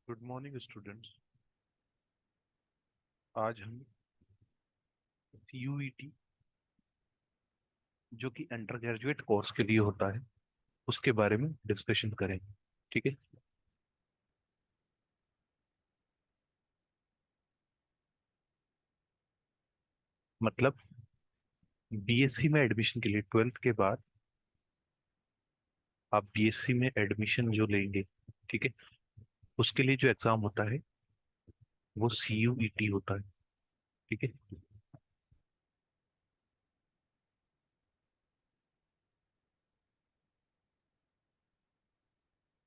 Good morning students. आज हम CUET जो कि अंडर ग्रेजुएट कोर्स के लिए होता है उसके बारे में डिस्कशन करेंगे। ठीक है। मतलब BSc में एडमिशन के लिए 12th के बाद आप BSc में एडमिशन जो लेंगे, ठीक है, उसके लिए जो एग्जाम होता है वो CUET होता है। ठीक है।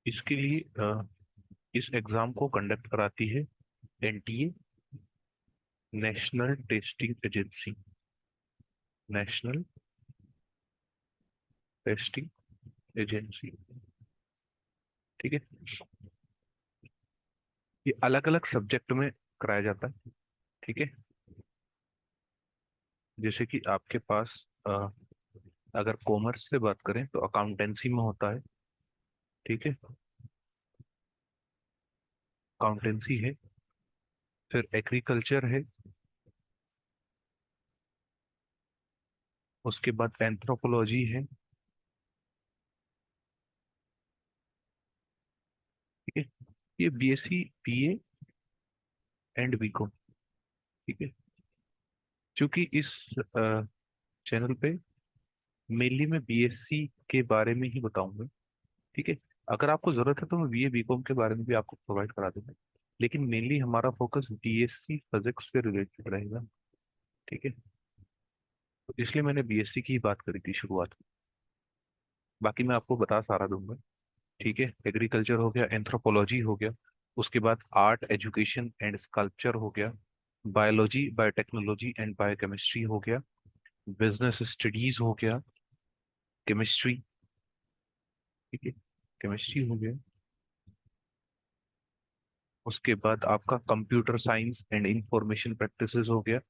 इसके लिए इस एग्जाम को कंडक्ट कराती है NTA, national testing agency. National testing agency. ठीक है। ये अलग अलग सब्जेक्ट में कराया जाता है। ठीक है। जैसे कि आपके पास अगर कॉमर्स से बात करें तो अकाउंटेंसी में होता है। ठीक है। अकाउंटेंसी है। फिर एग्रीकल्चर है। उसके बाद एंथ्रोपोलॉजी है। ठीक है। ये BSc BA एंड BCom। ठीक है। क्योंकि इस चैनल पे मेनली मैं BSc के बारे में ही बताऊंगा। ठीक है। अगर आपको जरूरत है तो मैं BA BCom के बारे में भी आपको प्रोवाइड करा दूंगा, लेकिन मेनली हमारा फोकस BSc फिजिक्स से रिलेटेड रहेगा। ठीक है। तो इसलिए मैंने BSc की ही बात करी थी शुरुआत में। बाकी मैं आपको बता सारा दूंगा। ठीक है। एग्रीकल्चर हो गया, एंथ्रोपोलॉजी हो गया, उसके बाद आर्ट एजुकेशन एंड स्कल्पचर हो गया, बायोलॉजी बायोटेक्नोलॉजी एंड बायोकेमिस्ट्री हो गया, बिजनेस स्टडीज हो गया, केमिस्ट्री। ठीक है। केमिस्ट्री हो गया। उसके बाद आपका computer science and information practices हो गया,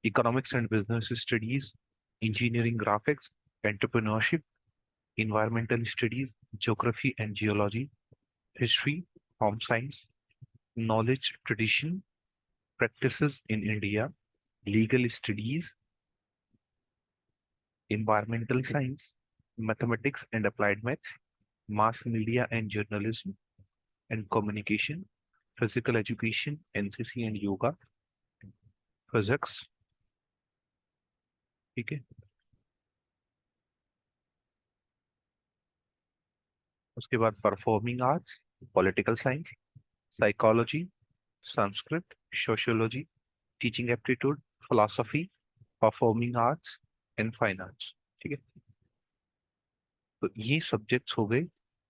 economics and business studies, engineering graphics, entrepreneurship, environmental studies, geography and geology, history, home science, knowledge tradition, practices in India, legal studies, environmental science, mathematics and applied maths, mass media and journalism and communication, physical education, NCC and yoga, physics। ठीक है। उसके बाद performing arts, political science, psychology, Sanskrit, sociology, teaching aptitude, philosophy, performing arts and fine arts. ठीक है। तो ये subjects हो गए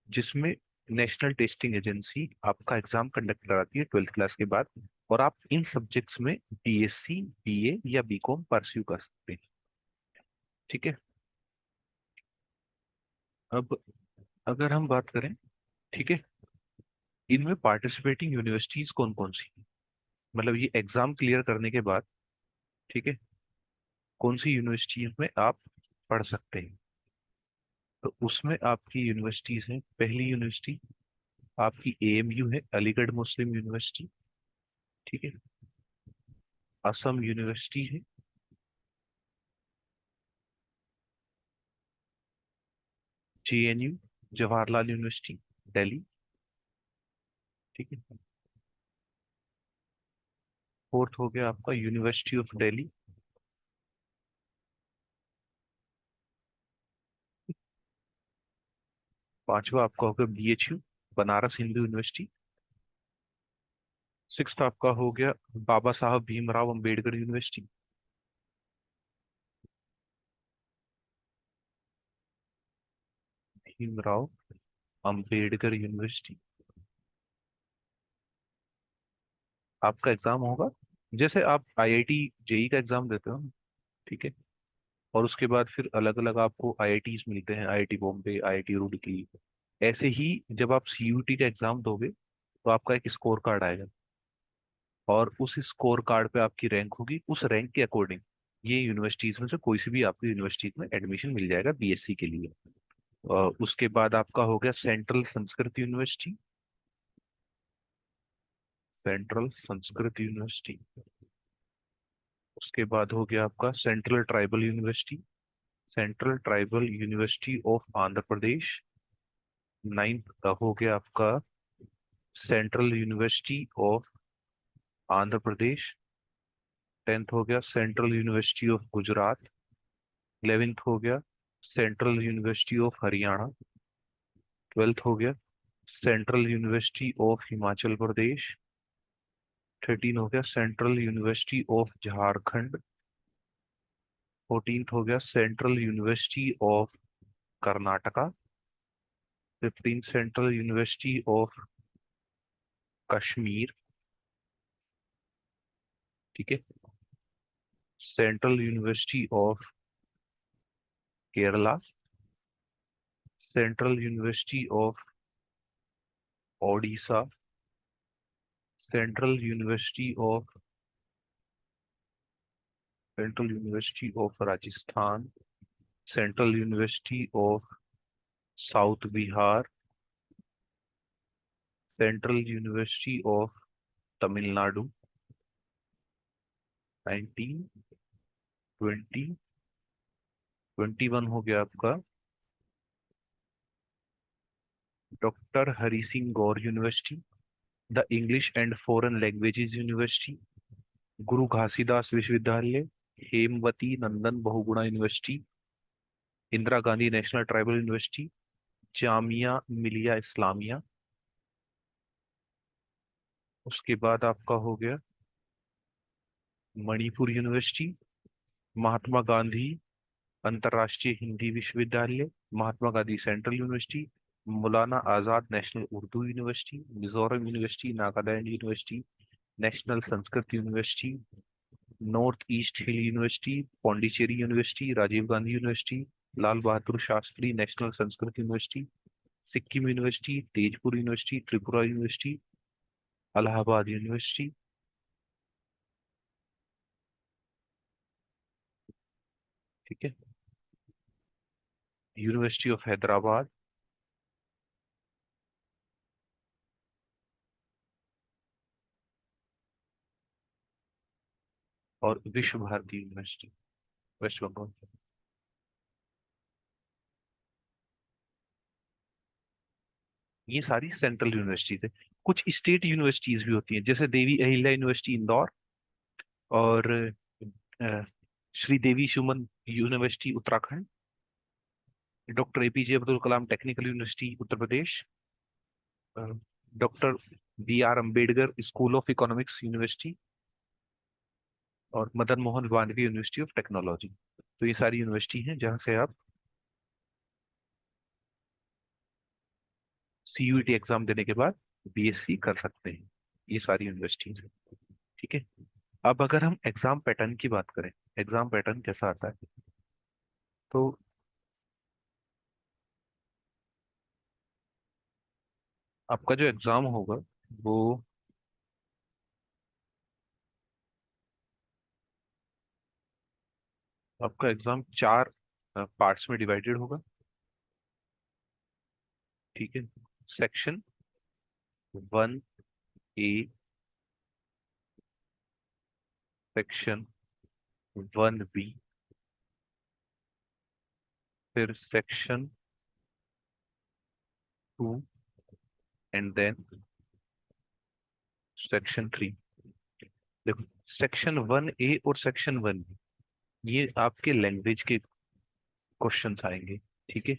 जिसमें नेशनल टेस्टिंग एजेंसी आपका एग्जाम कंडक्ट कराती है 12th क्लास के बाद, और आप इन सब्जेक्ट्स में BSc BA या BCom परस्यू कर सकते हैं। ठीक है। अब अगर हम बात करें, ठीक है, इनमें पार्टिसिपेटिंग यूनिवर्सिटीज कौन कौन सी, मतलब ये एग्जाम क्लियर करने के बाद, ठीक है, कौन सी यूनिवर्सिटीज में आप पढ़ सकते हैं। तो उसमें आपकी यूनिवर्सिटीज हैं। पहली यूनिवर्सिटी आपकी AMU है, अलीगढ़ मुस्लिम यूनिवर्सिटी। ठीक है। असम यूनिवर्सिटी है। JNU, Jawaharlal university, Delhi. ठीक है। फोर्थ हो गया आपका यूनिवर्सिटी ऑफ दिल्ली। पांचवा आपका होगा BHU, Banaras Hindu university. Sixth आपका हो गया बाबा साहब भीमराव अंबेडकर यूनिवर्सिटी। भीमराव अंबेडकर यूनिवर्सिटी। आपका एग्जाम होगा जैसे आप IIT JEE का एग्जाम देते हो, ठीक है, और उसके बाद फिर अलग अलग आपको IITs मिलते हैं, IIT बॉम्बे, IIT रुड़की। ऐसे ही जब आप CUT का एग्जाम दोगे तो आपका एक स्कोर कार्ड आएगा, और उस स्कोर कार्ड पे आपकी रैंक होगी। उस रैंक के अकॉर्डिंग ये यूनिवर्सिटीज में से कोई सी भी आपकी यूनिवर्सिटी में एडमिशन मिल जाएगा BSc के लिए। उसके बाद आपका हो गया central Sanskrit university. Central Sanskrit university. उसके बाद हो गया आपका central tribal university, central tribal university of Andhra Pradesh. Ninth हो गया आपका central university of Andhra Pradesh. Tenth हो गया central university of Gujarat. 11th हो गया central university of Haryana. 12th हो गया central university of Himachal Pradesh. 13 हो गया central university of Jharkhand. 14th हो गया central university of Karnataka. 15 central university of Kashmir. ठीक है। Central university of Kerala. Central university of Odisha. Central university of central university of Rajasthan. Central university of south Bihar. Central university of Tamil Nadu. 19, 20, 21 हो गया आपका doctor Hari Singh Gour university, the English and foreign languages university, Guru Ghasidas Vishwavidyalaya, Hemvati Nandan Bahuguna university, Indira Gandhi national tribal university, Jamia Millia Islamia. उसके बाद आपका हो गया Manipur university, Mahatma Gandhi अंतर्राष्ट्रीय हिंदी विश्वविद्यालय, Mahatma Gandhi central university, Maulana Azad national Urdu university, Mizoram university, Nagaland university, national Sanskrit university, north east hill university, Pondicherry university, Rajiv Gandhi university, Lal Bahadur Shastri national Sanskrit university, Sikkim university, Tezpur university, Tripura university, Allahabad university. ठीक है। University of Hyderabad. और विश्व भारती यूनिवर्सिटी, वेस्ट बंगाल। ये सारी सेंट्रल यूनिवर्सिटीज है। कुछ स्टेट यूनिवर्सिटीज भी होती हैं, जैसे देवी अहिल्या यूनिवर्सिटी इंदौर, और अ, Shri Devi Suman university Uttarakhand, doctor APJ Abdul Kalam technical university Uttar Pradesh, doctor B R Ambedkar school of economics university, और Madan Mohan Malaviya university of technology. तो ये सारी यूनिवर्सिटी हैं जहाँ से आप सीयूईटी एग्जाम देने के बाद बीएससी कर सकते हैं। ये सारी यूनिवर्सिटीज हैं। ठीक है। अब अगर हम एग्जाम पैटर्न की बात करें, एग्जाम पैटर्न कैसा आता है, तो आपका जो एग्जाम होगा वो आपका एग्जाम चार पार्ट्स में डिवाइडेड होगा। ठीक है। सेक्शन 1A, सेक्शन 1B, फिर सेक्शन 2, एंड देन सेक्शन 3। देखो, सेक्शन 1A और सेक्शन 1B ये आपके लैंग्वेज के क्वेश्चंस आएंगे। ठीक है।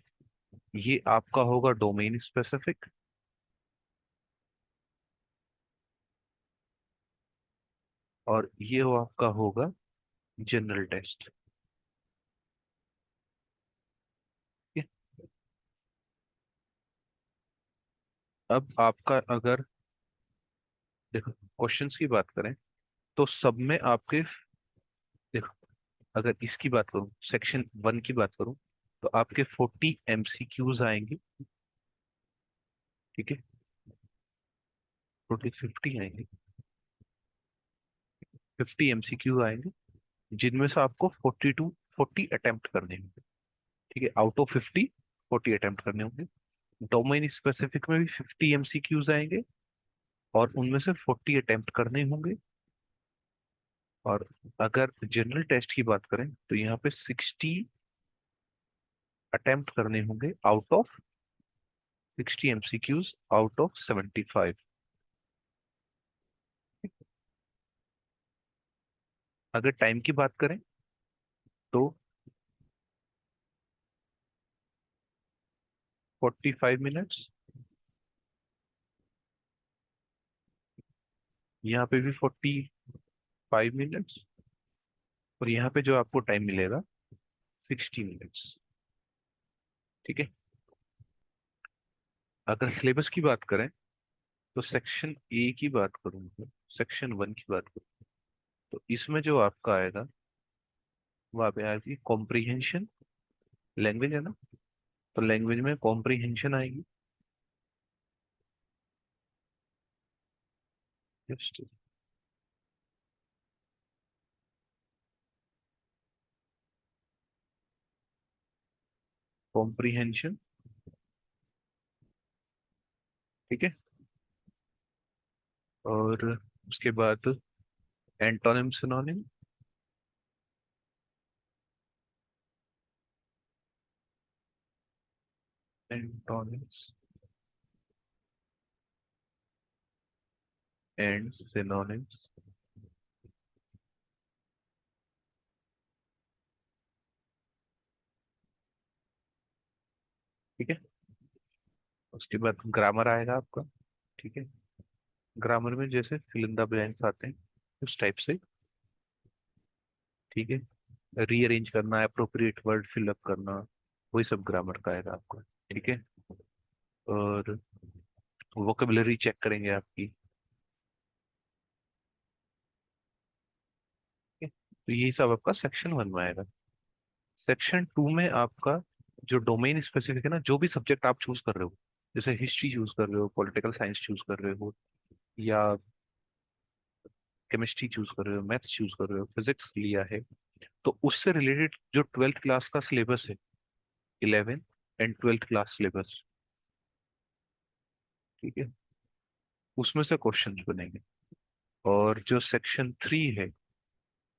ये आपका होगा डोमेन स्पेसिफिक, और ये वो आपका होगा जनरल टेस्ट। ठीक है। अब आपका अगर देखो क्वेश्चंस की बात करें तो सब में आपके, देखो अगर इसकी बात करूं, सेक्शन 1 की बात करूं, तो आपके 40 एमसीक्यूज आएंगे। ठीक है। 50 आएंगे, 50 एमसीक्यू आएंगे, जिनमें से आपको 40 अटेम्प्ट करने होंगे। ठीक है। आउट ऑफ 50 40 अटेम्प्ट करने होंगे। डोमेन स्पेसिफिक में भी 50 एमसीक्यूज आएंगे, और उनमें से 40 अटेम्प्ट करने होंगे। और अगर जनरल टेस्ट की बात करें तो यहाँ पे 60 अटेम्प्ट करने होंगे out of 60 MCQs out of 75। अगर टाइम की बात करें तो 45 मिनट्स, यहाँ पे भी 45 मिनट्स, और यहाँ पे जो आपको टाइम मिलेगा 60 मिनट्स। ठीक है। अगर सिलेबस की बात करें तो सेक्शन ए की बात करूँ, सेक्शन 1 की बात करूँ, तो इसमें जो आपका आएगा वो आप आएगी कॉम्प्रीहेंशन। लैंग्वेज है ना, तो लैंग्वेज में कॉम्प्रीहेंशन आएगी। Just comprehension. ठीक है। और उसके बाद antonym synonym. Antonyms and synonyms. ठीक है। उसके बाद ग्रामर आएगा आपका। ठीक है। ग्रामर में जैसे फिल इन द ब्लैंक्स आते हैं उस टाइप से। ठीक है। रीअरेंज करना, अप्रोप्रिएट वर्ड फिलअप करना, वही सब ग्रामर का आएगा आपको। ठीक है। और वोकेबलरी चेक करेंगे आपकी। ठीक है? तो यही सब आपका सेक्शन 1 में आएगा। सेक्शन 2 में आपका जो डोमेन स्पेसिफिक है ना, जो भी सब्जेक्ट आप चूज कर रहे हो, जैसे हिस्ट्री चूज कर रहे हो, पॉलिटिकल साइंस चूज कर रहे हो, या केमिस्ट्री चूज कर रहे हो, मैथ्स चूज कर रहे हो, फिजिक्स लिया है, तो उससे रिलेटेड जो 12th क्लास का सिलेबस है, 11th and 12th class syllabus, ठीक है, उसमें से क्वेश्चन बनेंगे। और जो सेक्शन 3 है,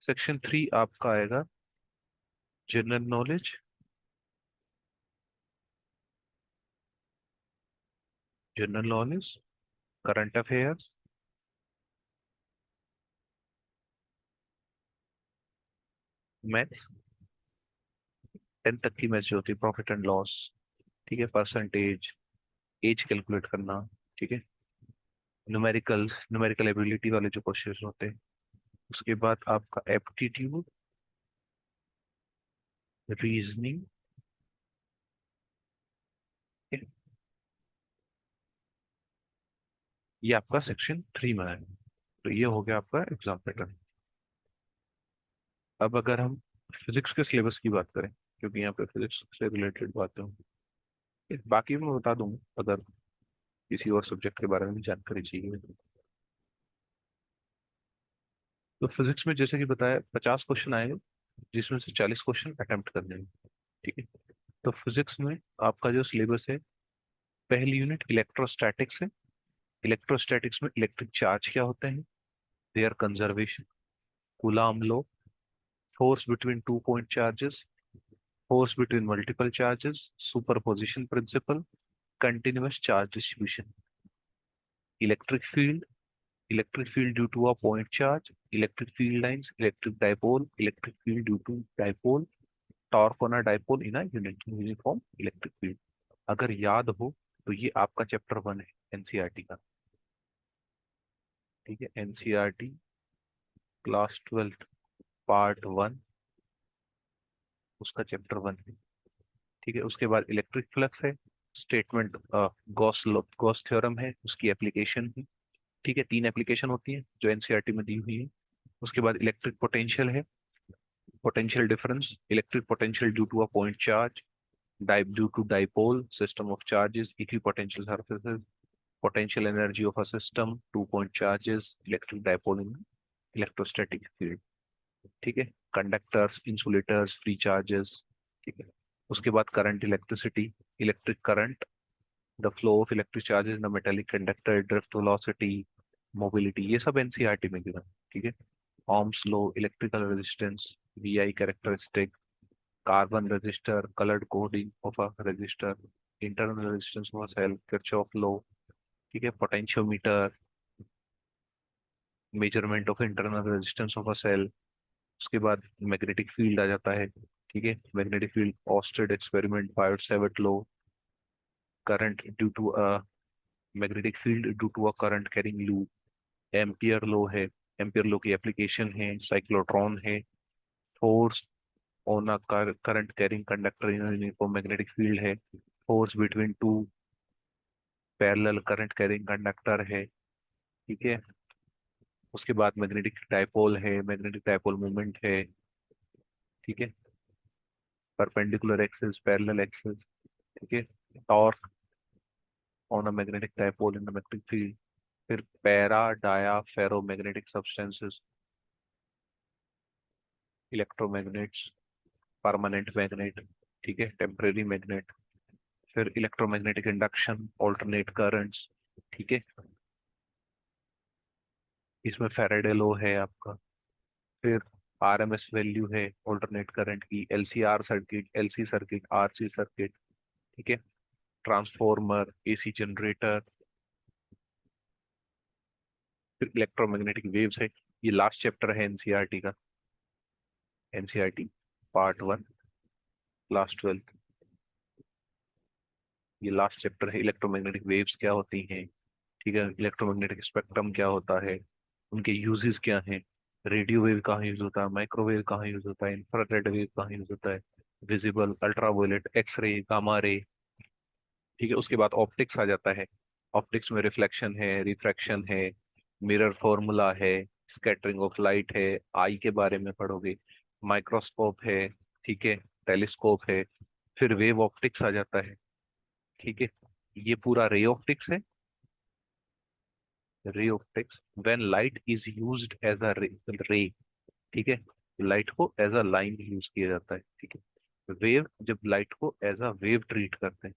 सेक्शन 3 आपका आएगा general knowledge, general knowledge, current affairs, maths, 10th तक की मैथ्स जो होती है, प्रॉफिट एंड लॉस, ठीक है, परसेंटेज, एज कैलकुलेट करना, ठीक है, न्यूमेरिकल्स, न्यूमेरिकल एबिलिटी वाले जो क्वेश्चन होते हैं। उसके बाद आपका एप्टीट्यूड, रीजनिंग, ये आपका सेक्शन 3 में है। तो ये हो गया आपका एग्जाम पैटर्न। अब अगर हम फिजिक्स के सिलेबस की बात करें, क्योंकि यहाँ पे फिजिक्स से रिलेटेड बातें होंगी, बाकी मैं बता दूंगा अगर किसी और सब्जेक्ट के बारे में भी जानकारी चाहिए। तो फिजिक्स में जैसे कि बताया 50 क्वेश्चन आएंगे, जिसमें से 40 क्वेश्चन अटेम्प्ट करने हैं। ठीक है। तो फिजिक्स में आपका जो सिलेबस है, पहली यूनिट इलेक्ट्रोस्टैटिक्स है। इलेक्ट्रोस्टैटिक्स में इलेक्ट्रिक चार्ज क्या होते हैं, their conservation, Coulomb law, force between two point charges, force between multiple charges, superposition principle, continuous charge distribution, electric field, electric field due to a point charge, electric field lines, electric dipole, electric field due to dipole, torque on a dipole in a uniform electric field। अगर याद हो तो ये आपका chapter 1 है NCERT का। ठीक है, एनसीईआरटी क्लास 12 पार्ट 1, उसका चैप्टर 1 है। ठीक है। उसके बाद इलेक्ट्रिक फ्लक्स है, स्टेटमेंट गॉस गॉस थ्योरम है, उसकी एप्लीकेशन है। ठीक है, 3 एप्लीकेशन होती है जो एनसीईआरटी में दी हुई है। उसके बाद इलेक्ट्रिक पोटेंशियल है, potential difference, electric potential due to a point charge, due to dipole, system of charges, equipotential surfaces, potential energy of a system, 2 point charges, electric dipole in electrostatic field। ठीक है, conductors, insulators, free charges. ठीक है। उसके बाद current, electricity, electric current, the flow of electric charges in a metallic conductor, drift velocity, mobility, ये सब NCERT में गिरा। ठीक है। Ohm's law, electrical resistance, VI characteristic, carbon resistor, coloured coding of a resistor, internal resistance of a cell, Kirchhoff law. ठीक है। Potentiometer, measurement of internal resistance of a cell. उसके बाद मैग्नेटिक फील्ड आ जाता है। ठीक है। Magnetic field, Oersted experiment, Biot Savart law, current due to a magnetic field due to a current carrying loop, Ampere law है। Ampere law की application है, साइक्लोट्रॉन है। Force on a current carrying conductor in uniform magnetic field है। Force between two parallel current carrying conductor है। ठीक है। उसके बाद मैग्नेटिक डायपोल है, मैग्नेटिक डायपोल मोमेंट है। ठीक है। Perpendicular axis, parallel axis. ठीक है। Torque on a magnetic dipole in the magnetic field. फिर para dia ferro magnetic substances, electromagnets, permanent magnet. ठीक है। Temporary magnet. फिर इलेक्ट्रोमैग्नेटिक इंडक्शन, ऑल्टरनेट करंट्स। ठीक है। इसमें फैराडे लॉ है आपका। फिर आरएमएस वैल्यू है ऑल्टरनेट करंट की, LCR circuit, LC circuit, RC circuit. ठीक है। Transformer, AC generator. फिर इलेक्ट्रोमैग्नेटिक वेव्स है। ये लास्ट चैप्टर है एनसीईआरटी का। NCERT part 1, class 12। ये लास्ट चैप्टर है। इलेक्ट्रोमैग्नेटिक वेव्स क्या होती हैं। ठीक है। इलेक्ट्रोमैग्नेटिक स्पेक्ट्रम क्या होता है, उनके यूजेस क्या हैं, रेडियो वेव कहाँ यूज होता है, माइक्रोवेव कहाँ यूज होता है, इंफ्रारेड वेव कहाँ यूज होता है, visible, ultraviolet, x ray, gamma ray. ठीक है। उसके बाद ऑप्टिक्स आ जाता है। ऑप्टिक्स में रिफ्लेक्शन है, रिफ्रैक्शन है, मिरर फॉर्मूला है, स्कैटरिंग ऑफ लाइट है, आई के बारे में पढ़ोगे, माइक्रोस्कोप है। ठीक है। टेलीस्कोप है। फिर वेव ऑप्टिक्स आ जाता है। ठीक है। ये पूरा रे ऑप्टिक्स है। Ray optics, when light is used as a ray. ठीक है। लाइट को एज अ लाइन यूज किया जाता है। ठीक है। वेव, जब लाइट को एज अ वेव ट्रीट करते हैं।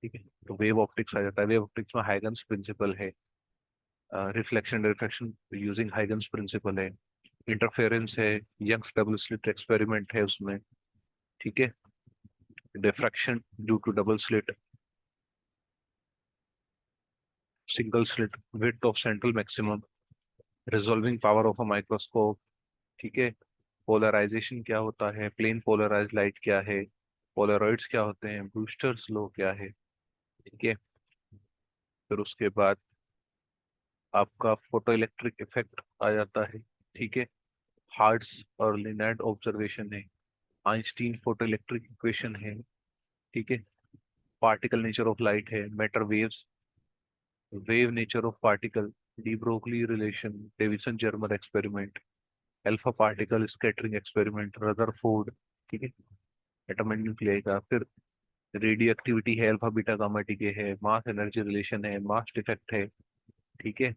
ठीक है। तो वेव ऑप्टिक्स आ जाता है। वेव ऑप्टिक्स में हाइगन्स प्रिंसिपल है, reflection refraction using Huygens principle है, इंटरफेरेंस है, यंग्स डबल स्लिट एक्सपेरिमेंट है उसमें। ठीक है। Diffraction due to double slit, single slit, width of central maximum, resolving power of a microscope. ठीक है। पोलराइजेशन क्या होता है, प्लेन पोलराइज लाइट क्या है, पोलरॉइड्स क्या होते हैं, ब्रूस्टर्स लॉ क्या है। ठीक है। फिर उसके बाद आपका फोटो इलेक्ट्रिक इफेक्ट आ जाता है। ठीक है। हार्ट्स और लिनार्ड ऑब्जर्वेशन है, आइंस्टीन फोटो इलेक्ट्रिक इक्वेशन है। ठीक है। पार्टिकल नेचर ऑफ लाइट है, matter waves, wave nature of particle, de Broglie relation, Davisson Germer experiment, alpha particle scattering experiment, Rutherford. ठीक है। एटॉमिक न्यूक्लियाई का। फिर रेडियो एक्टिविटी है, अल्फा बीटा गामा टीके है, मास एनर्जी रिलेशन है, mass defect है। ठीक है।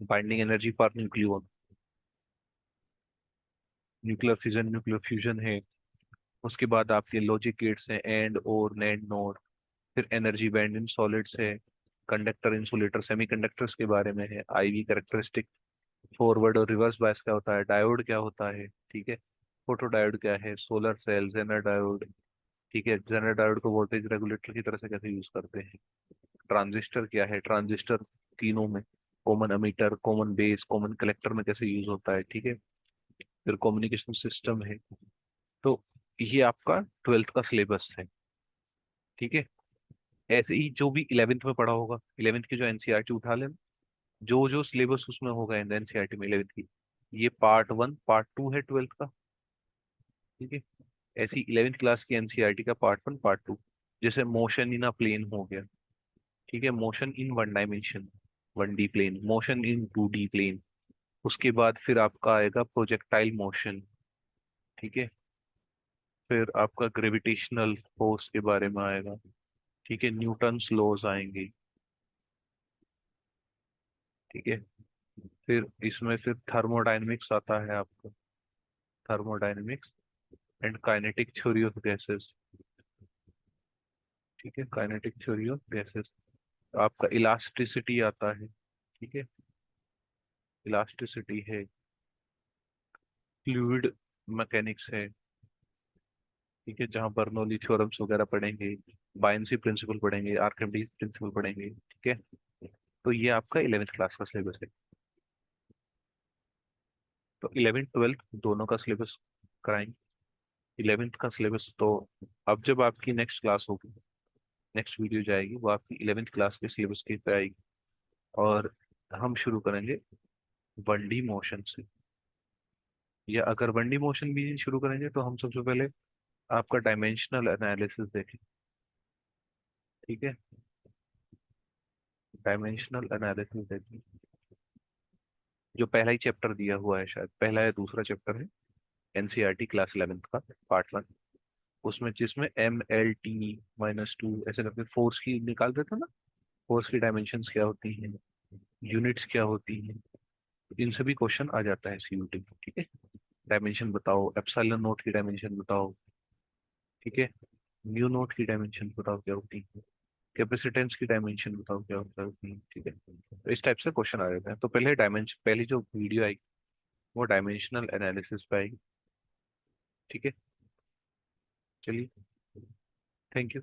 Binding energy per nucleon, nuclear fission, nuclear fusion है। उसके बाद आपके लॉजिक गेट्स हैं, एंड और नैंड नोड। फिर एनर्जी बैंड इन सॉलिड्स है, कंडक्टर, इंसुलेटर, सेमीकंडक्टर्स के बारे में है, आईवी कैरेक्टरिस्टिक, फॉरवर्ड और रिवर्स बायस क्या होता है, डायोड क्या होता है। ठीक है। फोटो डायोड क्या है, सोलर सेल, जेनर डायोड। ठीक है। जेनर डायोड को वोल्टेज रेगुलेटर की तरह से कैसे यूज करते हैं। ट्रांजिस्टर क्या है, ट्रांजिस्टर तीनों में, common ammeter, common base, common collector में कैसे यूज होता है। ठीक है। फिर कम्युनिकेशन सिस्टम है। तो ये आपका 12th का सिलेबस है। ठीक है। ऐसे ही जो भी 11th में पढ़ा होगा, 11th की जो एनसीईआरटी उठा लेना, जो जो सिलेबस उसमें होगा एनसीईआरटी में 11th की, ये पार्ट 1 पार्ट 2 है 12th का। ठीक है। ऐसी 11th क्लास की एनसीईआरटी का पार्ट 1 पार्ट 2, जैसे मोशन इन अ प्लेन हो गया। ठीक है। Motion in 1 dimension, 1D plane, motion in 2D plane. उसके बाद फिर आपका आएगा प्रोजेक्टाइल मोशन। ठीक है। फिर आपका ग्रेविटेशनल फोर्स के बारे में आएगा। ठीक है। न्यूटन्स लॉज आएंगे। ठीक है। फिर इसमें फिर थर्मोडायनेमिक्स आता है आपका, thermodynamics and kinetic theory of gases. ठीक है। Kinetic theory of gases. आपका इलास्टिसिटी आता है। ठीक है, इलास्टिसिटी है, फ्लूइड मैकेनिक्स है, ठीक है, जहाँ बर्नौली थ्योरम्स वगैरह पढ़ेंगे, बायनेंसी प्रिंसिपल पढ़ेंगे, आर्किमिडीज प्रिंसिपल पढ़ेंगे, ठीक है। तो ये आपका 11th क्लास का सिलेबस है। तो 11th 12th दोनों का सिलेबस कराएंगे। 11th का सिलेबस तो अब जब आपकी नेक्स्ट क्लास होगी, नेक्स्ट वीडियो जाएगी, वो आपकी 11th क्लास के सिलेबस की पे आएगी। और हम शुरू करेंगे 1D मोशन से। या अगर 1D मोशन भी शुरू करेंगे तो हम सबसे पहले आपका डायमेंशनल एनालिसिस देखें, ठीक है। डायमेंशनल एनालिसिस देखें, जो पहला ही चैप्टर दिया हुआ है, शायद पहला या दूसरा चैप्टर है, एनसीईआरटी क्लास 11th का पार्ट 1। उसमें जिसमें MLT-2 ऐसे करके फोर्स की निकाल देते हैं ना, फोर्स की डायमेंशंस क्या होती हैं, यूनिट्स क्या होती हैं, इन सभी क्वेश्चन आ जाता है सीयूटी में, ठीक है। डायमेंशन बताओ, एप्सिलॉन नोट की डायमेंशन बताओ, ठीक है, म्यू नोट की डायमेंशन बताओ क्या होती है, कैपेसिटेंस की डायमेंशन बताओ क्या होता है, ठीक है। तो इस टाइप से क्वेश्चन आ जाते हैं। तो पहले डायमेंशन, पहली जो वीडियो आएगी वो डायमेंशनल एनालिसिस पे आएगी, ठीक है। चलिए, थैंक यू।